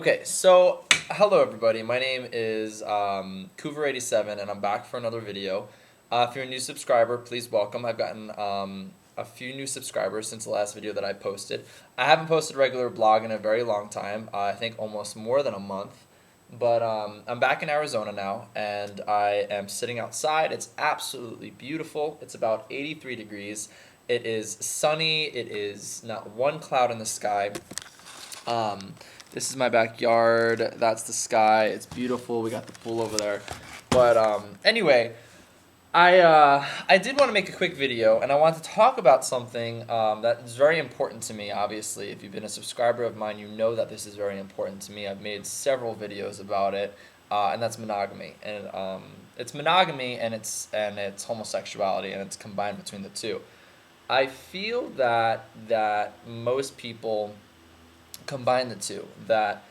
Okay, so hello everybody. My name is Couver87, and I'm back for another video. If you're a new subscriber, please welcome. I've gotten a few new subscribers since the last video that I posted. I haven't posted a regular blog in a very long time. I think almost more than a month. But I'm back in Arizona now, and I am sitting outside. It's absolutely beautiful. It's about 83 degrees. It is sunny. It is not one cloud in the sky. This is my backyard. That's the sky. It's beautiful. We got the pool over there. But anyway, I did want to make a quick video, and I want to talk about something that is very important to me. Obviously, if you've been a subscriber of mine, you know that this is very important to me. I've made several videos about it, and that's monogamy. And it's monogamy, and it's homosexuality, and it's combined between the two. I feel that most people combine the two, that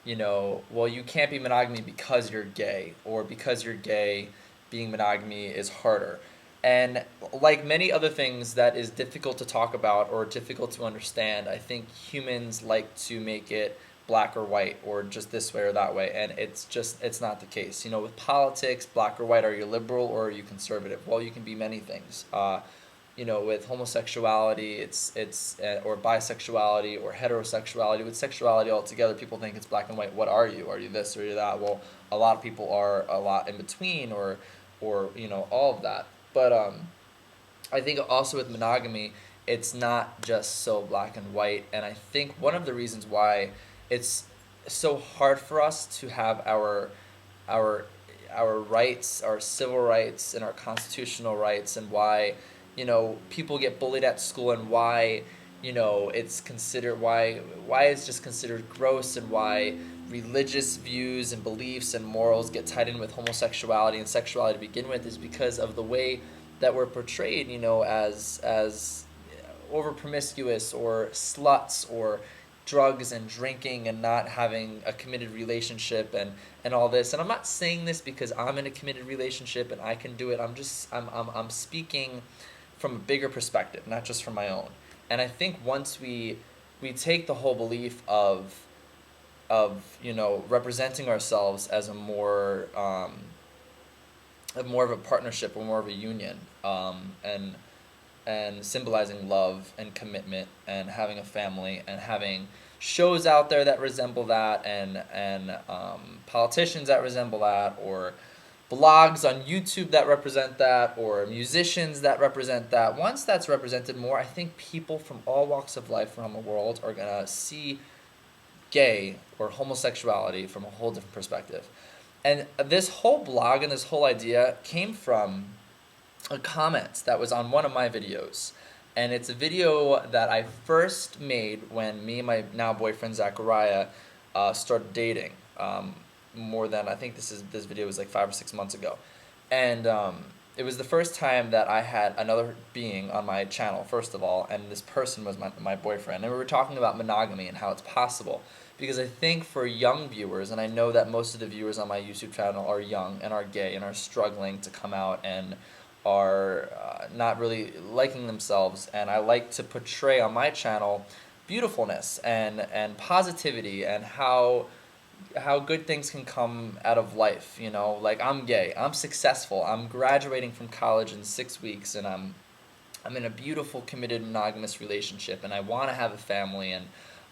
well, you can't be monogamy because you're gay, or because you're gay being monogamy is harder. And like many other things that is difficult to talk about or difficult to understand, I think humans like to make it black or white, or just this way or that way, and it's not the case. With politics, black or white, are you liberal or are you conservative? Well, you can be many things. With homosexuality, it's or bisexuality or heterosexuality. With sexuality altogether, people think it's black and white. What are you? Are you this or are you that? Well, a lot of people are a lot in between, or all of that. But I think also with monogamy, it's not just so black and white. And I think one of the reasons why it's so hard for us to have our rights, our civil rights, and our constitutional rights, and why people get bullied at school, and why it's considered, why it's just considered gross, and why religious views and beliefs and morals get tied in with homosexuality and sexuality to begin with, is because of the way that we're portrayed, as over promiscuous, or sluts, or drugs and drinking, and not having a committed relationship, and all this. And I'm not saying this because I'm in a committed relationship and I can do it. I'm speaking from a bigger perspective, not just from my own. And I think once we take the whole belief of representing ourselves as a more of a partnership, or more of a union, and symbolizing love and commitment, and having a family, and having shows out there that resemble that, and politicians that resemble that, or blogs on YouTube that represent that, or musicians that represent that. Once that's represented more, I think people from all walks of life around the world are going to see gay or homosexuality from a whole different perspective. And this whole blog and this whole idea came from a comment that was on one of my videos. And it's a video that I first made when me and my now boyfriend Zachariah started dating. More than, I think this video was like 5 or 6 months ago. And it was the first time that I had another being on my channel, first of all, and this person was my boyfriend. And we were talking about monogamy and how it's possible. Because I think for young viewers, and I know that most of the viewers on my YouTube channel are young and are gay and are struggling to come out, and are not really liking themselves. And I like to portray on my channel beautifulness and positivity, and how good things can come out of life. Like, I'm gay, I'm successful, I'm graduating from college in 6 weeks, and I'm in a beautiful, committed, monogamous relationship, and I want to have a family, and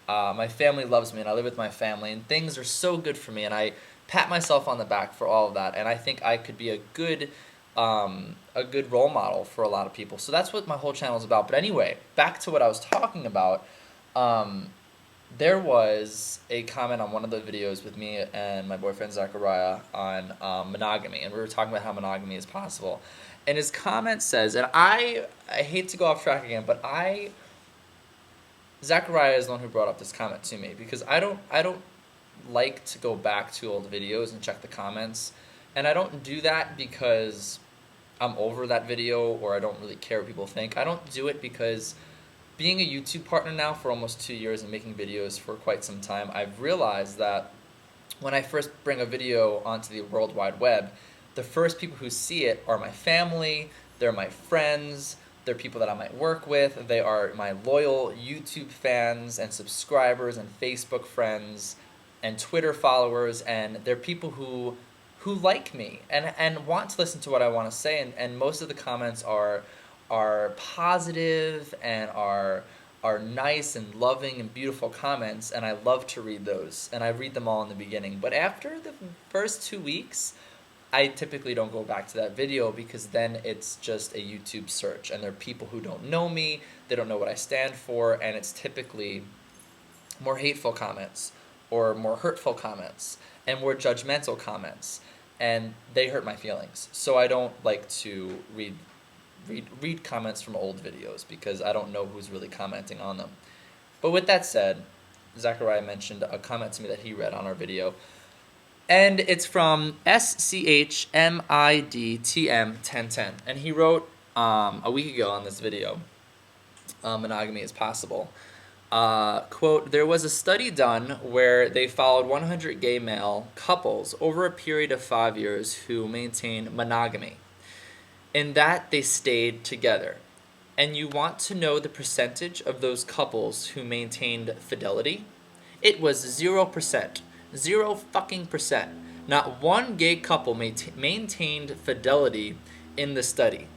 my family loves me, and I live with my family, and things are so good for me, and I pat myself on the back for all of that. And I think I could be a good role model for a lot of people. So that's what my whole channel is about. But anyway, back to what I was talking about. There was a comment on one of the videos with me and my boyfriend Zachariah on monogamy, and we were talking about how monogamy is possible. And his comment says, and I hate to go off track again, but Zachariah is the one who brought up this comment to me, because I don't like to go back to old videos and check the comments, and I don't do that because I'm over that video, or I don't really care what people think. I don't do it because, being a YouTube partner now for almost 2 years and making videos for quite some time, I've realized that when I first bring a video onto the World Wide Web, the first people who see it are my family, they're my friends, they're people that I might work with, they are my loyal YouTube fans and subscribers and Facebook friends, and Twitter followers, and they're people who like me and want to listen to what I want to say, and most of the comments are positive and are nice and loving and beautiful comments, and I love to read those, and I read them all in the beginning. But after the first 2 weeks, I typically don't go back to that video, because then it's just a YouTube search, and there are people who don't know me, they don't know what I stand for, and it's typically more hateful comments or more hurtful comments and more judgmental comments, and they hurt my feelings. So I don't like to read comments from old videos, because I don't know who's really commenting on them. But with that said, Zachariah mentioned a comment to me that he read on our video, and it's from SCHMIDTM1010, and he wrote a week ago on this video, Monogamy is Possible. Quote, there was a study done where they followed 100 gay male couples over a period of 5 years who maintained monogamy. In that, they stayed together. And you want to know the percentage of those couples who maintained fidelity? It was 0%. 0 fucking percent. Not one gay couple maintained fidelity in the study.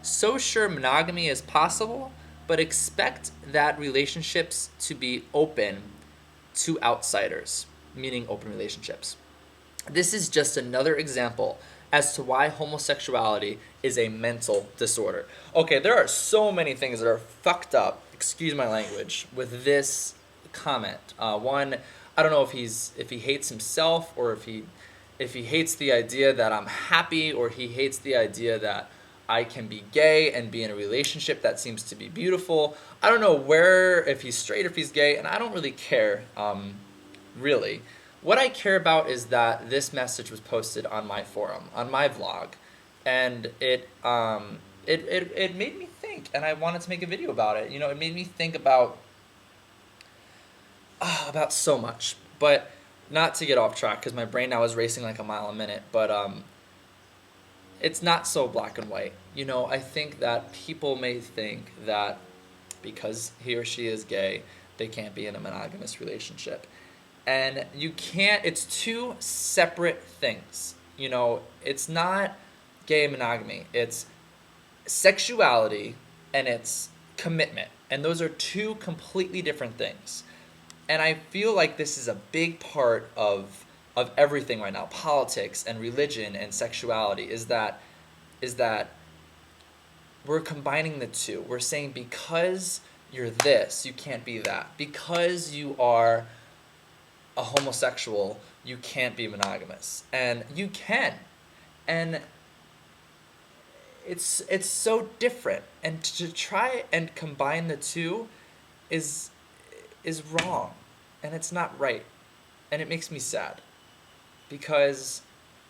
So sure, monogamy is possible, but expect that relationships to be open to outsiders, meaning open relationships. This is just another example as to why homosexuality is a mental disorder. Okay, there are so many things that are fucked up, excuse my language, with this comment. One, I don't know if he hates himself, or if he hates the idea that I'm happy, or he hates the idea that I can be gay and be in a relationship that seems to be beautiful. I don't know if he's straight or if he's gay, and I don't really care, really. What I care about is that this message was posted on my forum, on my vlog, and it made me think, and I wanted to make a video about it. You know, it made me think about so much, but not to get off track, because my brain now is racing like a mile a minute, but it's not so black and white. You know, I think that people may think that because he or she is gay, they can't be in a monogamous relationship. And you can't, it's two separate things. You know, it's not gay monogamy, it's sexuality and it's commitment. And those are two completely different things. And I feel like this is a big part of everything right now, politics and religion and sexuality, is that we're combining the two. We're saying because you're this, you can't be that. Because you are a homosexual, you can't be monogamous. And you can. And it's so different. And to try and combine the two is wrong. And it's not right. And it makes me sad. Because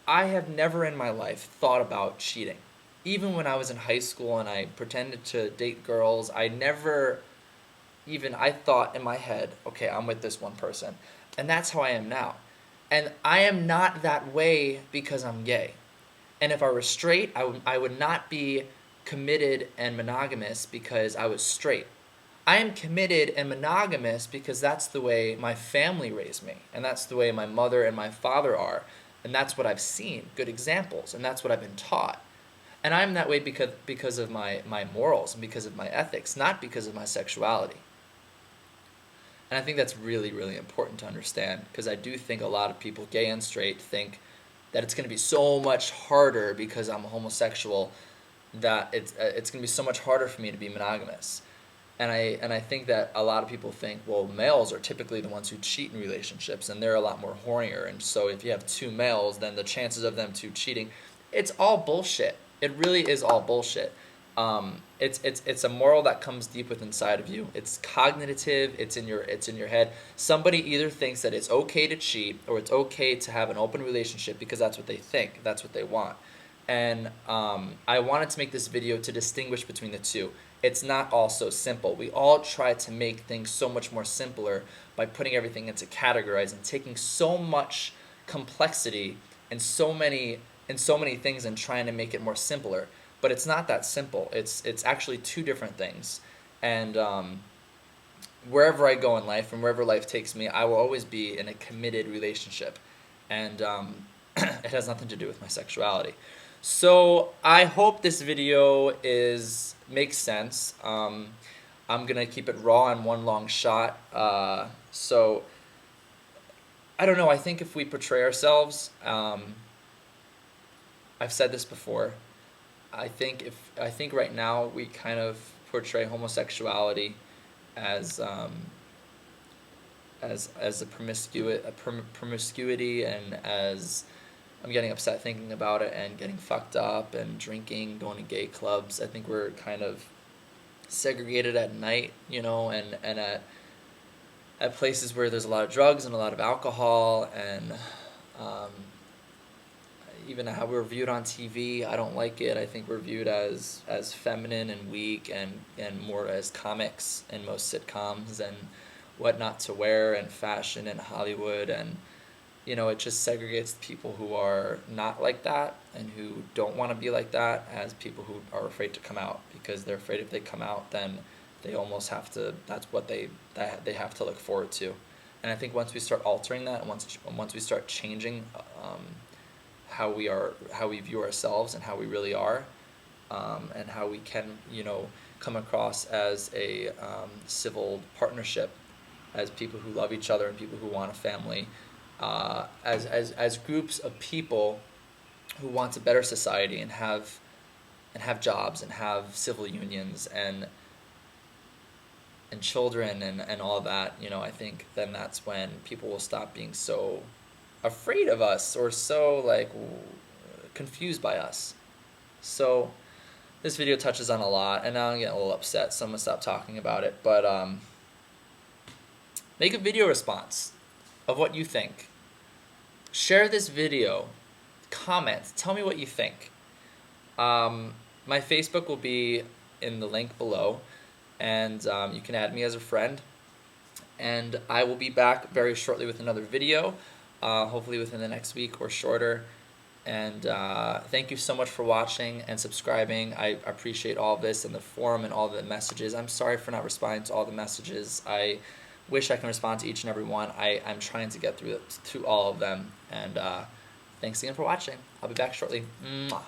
I have never in my life thought about cheating. Even when I was in high school and I pretended to date girls, I thought in my head, okay, I'm with this one person. And that's how I am now. And I am not that way because I'm gay. And if I were straight, I would not be committed and monogamous because I was straight. I am committed and monogamous because that's the way my family raised me. And that's the way my mother and my father are. And that's what I've seen, good examples. And that's what I've been taught. And I'm that way because of my morals and because of my ethics, not because of my sexuality. And I think that's really, really important to understand, because I do think a lot of people, gay and straight, think that it's going to be so much harder because I'm a homosexual, that it's going to be so much harder for me to be monogamous. And I think that a lot of people think, well, males are typically the ones who cheat in relationships, and they're a lot more hornier. And so if you have two males, then the chances of them two cheating, it's all bullshit. It really is all bullshit. It's a moral that comes deep within inside of you. It's cognitive. It's in your head. Somebody either thinks that it's okay to cheat or it's okay to have an open relationship because that's what they think. That's what they want. And I wanted to make this video to distinguish between the two. It's not all so simple. We all try to make things so much more simpler by putting everything into categories and taking so much complexity and so many things and trying to make it more simpler. But it's not that simple. It's actually two different things. And wherever I go in life and wherever life takes me, I will always be in a committed relationship, and it has nothing to do with my sexuality. So I hope this video makes sense. I'm gonna keep it raw in one long shot. So I don't know. I think if we portray ourselves, I've said this before. I think right now we kind of portray homosexuality as a promiscuity, and as I'm getting upset thinking about it, and getting fucked up and drinking, going to gay clubs. I think we're kind of segregated at night, and at places where there's a lot of drugs and a lot of alcohol, and even how we're viewed on TV. I don't like it. I think we're viewed as feminine and weak, and more as comics in most sitcoms, and what not to wear, and fashion in Hollywood, and it just segregates people who are not like that and who don't want to be like that as people who are afraid to come out, because they're afraid if they come out, then they almost have to, that's what they have to look forward to. And I think once we start altering that, and once we start changing how we view ourselves and how we really are, and how we can come across as a civil partnership, as people who love each other and people who want a family, as groups of people who want a better society, and have jobs, and have civil unions, and children, and all that, I think then that's when people will stop being so afraid of us, or so confused by us. So this video touches on a lot, and now I'm getting a little upset, so I'm gonna stop talking about it. But make a video response of what you think. Share this video, comment, tell me what you think. My Facebook will be in the link below, and you can add me as a friend. And I will be back very shortly with another video, hopefully within the next week or shorter. And thank you so much for watching and subscribing. I appreciate all of this, and the forum, and all the messages. I'm sorry for not responding to all the messages. I wish I can respond to each and every one. I'm trying to get through all of them. And thanks again for watching. I'll be back shortly. Mwah.